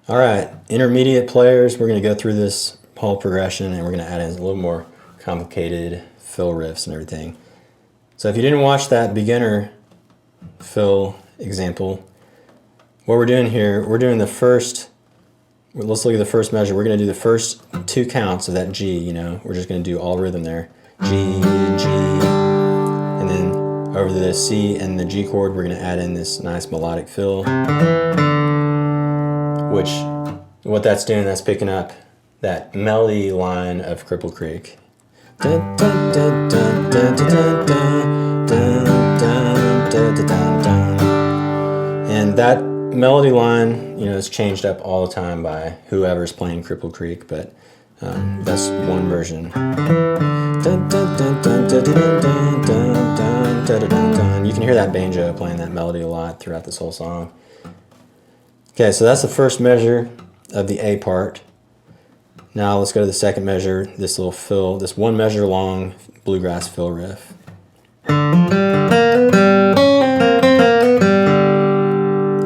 All right, intermediate players, we're going to go through this whole progression and we're going to add in a little more complicated fill riffs and everything. So if you didn't watch that beginner fill example, what we're doing here, we're doing the first, let's look at the first measure. We're going to do the first 2 counts of that G, you know, we're just going to do all rhythm there. G, G, and then over the C and the G chord, we're going to add in this nice melodic fill, which, what that's doing, that's picking up that melody line of Cripple Creek. And that melody line, you know, is changed up all the time by whoever's playing Cripple Creek, but that's one version. You can hear that banjo playing that melody a lot throughout this whole song. Okay, so that's the first measure of the A part. Now let's go to the second measure, this little fill, this 1 measure long bluegrass fill riff. And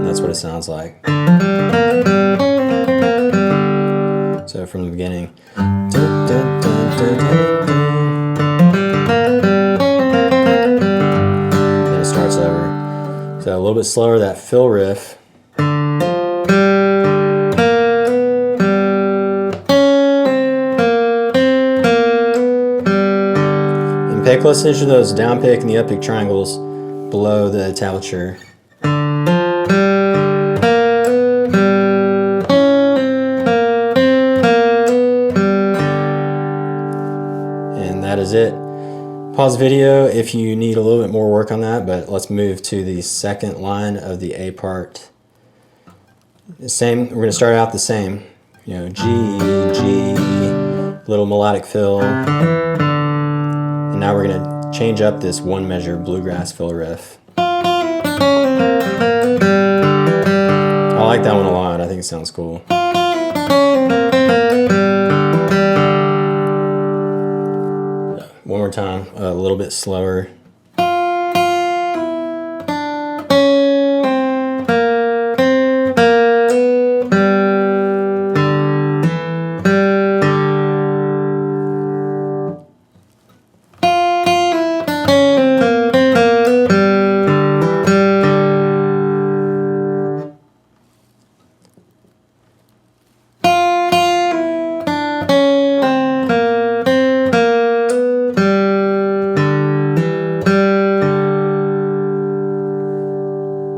that's what it sounds like. So from the beginning. Then it starts over. So a little bit slower, that fill riff. Pay close attention to those down pick and the up pick triangles below the tablature. And that is it. Pause the video if you need a little bit more work on that, but let's move to the second line of the A part. Same, we're going to start out the same. You know, G, G, little melodic fill. And now we're going to change up this 1 measure bluegrass fill riff. I like that one a lot. I think it sounds cool. One more time, a little bit slower.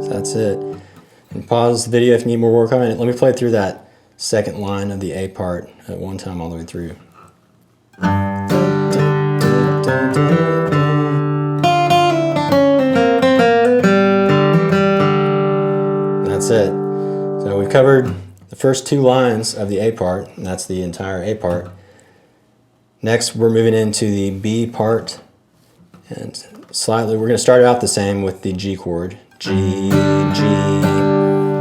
That's it. And pause the video if you need more work on it. Let me play through that second line of the A part at one time all the way through. That's it. So we've covered the first 2 lines of the A part, and that's the entire A part. Next, we're moving into the B part, and slightly, we're going to start out the same with the G chord. G, G,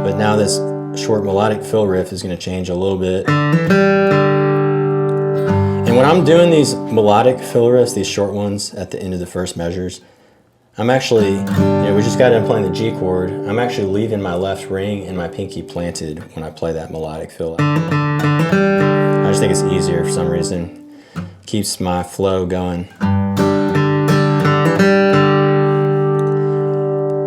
but now this short melodic fill riff is going to change a little bit. And when I'm doing these melodic fill riffs, these short ones at the end of the first measures, I'm actually, you know, we just got done playing the G chord. I'm actually leaving my left ring and my pinky planted when I play that melodic fill. I just think it's easier for some reason. Keeps my flow going.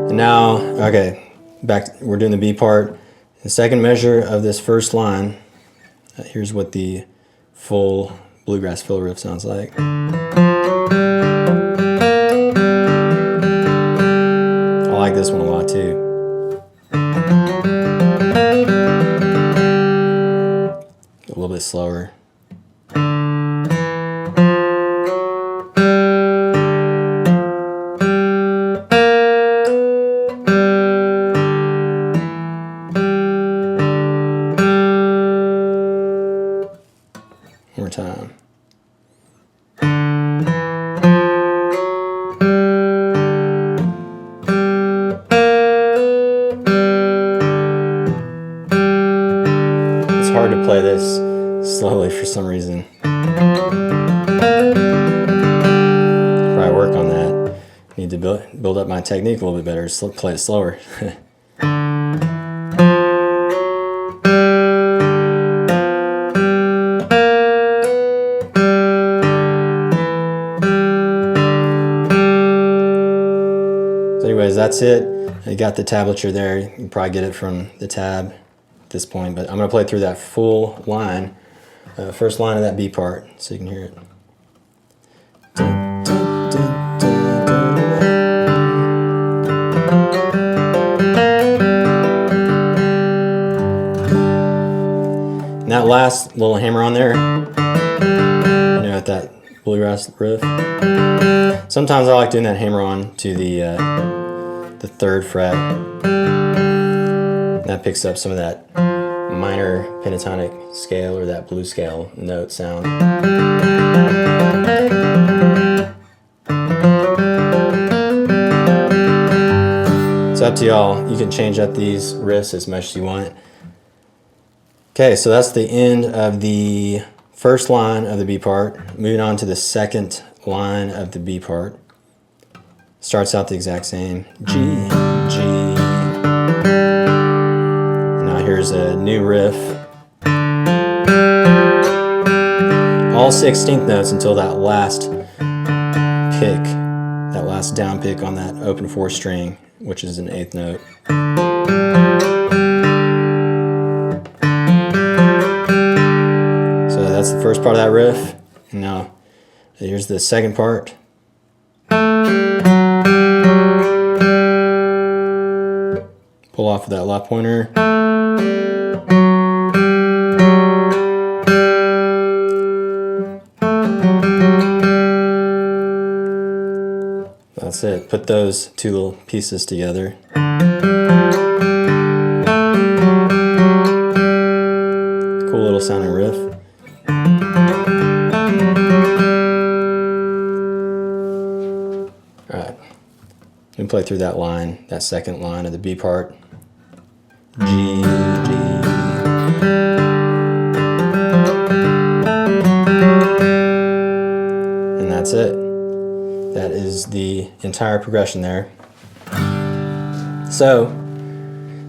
And now, okay, back, we're doing the B part. The second measure of this first line, here's what the full bluegrass fill riff sounds like. I like this one a lot too. A little bit slower. One more time. It's hard to play this slowly for some reason. Probably work on that. Need to build up my technique a little bit better, play it slower. that's it. You got the tablature there. You can probably get it from the tab at this point, but I'm going to play through that full line, first line of that B part, so you can hear it. And that last little hammer on there, you know, at that bluegrass riff. Sometimes I like doing that hammer on to the 3rd fret. That picks up some of that minor pentatonic scale or that blues scale note sound. It's up to y'all. You can change up these riffs as much as you want. Okay, so that's the end of the first line of the B part. Moving on to the second line of the B part. Starts out the exact same. G, G. Now here's a new riff. All 16th notes until that last pick, that last down pick on that open 4 string, which is an 8th note. So that's the first part of that riff. And now here's the second part. Pull off with that left pointer. That's it. Put those 2 little pieces together. Cool little sounding riff. Alright. You can play through that line, that second line of the B part. G, G. And that's it. That is the entire progression there. So,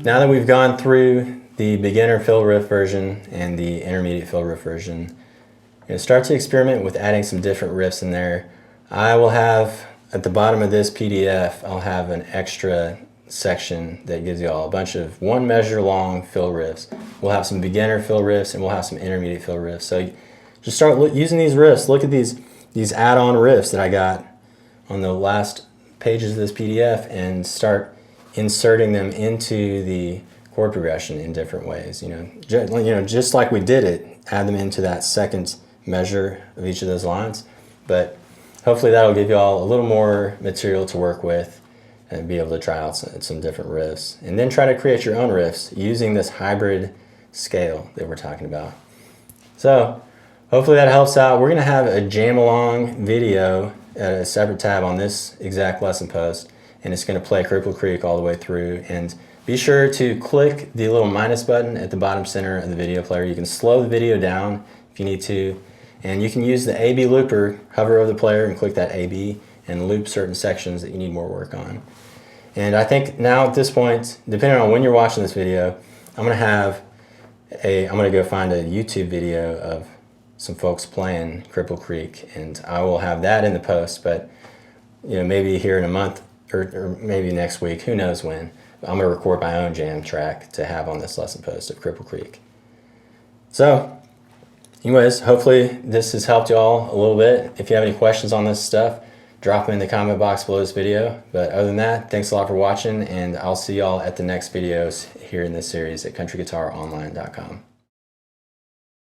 now that we've gone through the beginner fill riff version and the intermediate fill riff version, you're going to start to experiment with adding some different riffs in there. I will have, at the bottom of this PDF, I'll have an extra section that gives you all a bunch of 1 measure long fill riffs. We'll have some beginner fill riffs and we'll have some intermediate fill riffs. So just start using these riffs. Look at these add-on riffs that I got on the last pages of this PDF and start inserting them into the chord progression in different ways. Just like we did it, add them into that second measure of each of those lines. But hopefully that'll give you all a little more material to work with and be able to try out some different riffs. And then try to create your own riffs using this hybrid scale that we're talking about. So hopefully that helps out. We're going to have a jam along video at a separate tab on this exact lesson post, and it's going to play Cripple Creek all the way through. And be sure to click the little minus button at the bottom center of the video player. You can slow the video down if you need to, and you can use the AB looper, hover over the player and click that AB and loop certain sections that you need more work on. And I think now at this point, depending on when you're watching this video, I'm going to go find a YouTube video of some folks playing Cripple Creek, and I will have that in the post, but maybe here in a month or maybe next week, who knows when. I'm going to record my own jam track to have on this lesson post of Cripple Creek. So anyways, hopefully this has helped you all a little bit. If you have any questions on this stuff, drop them in the comment box below this video. But other than that, thanks a lot for watching, and I'll see y'all at the next videos here in this series at countryguitaronline.com.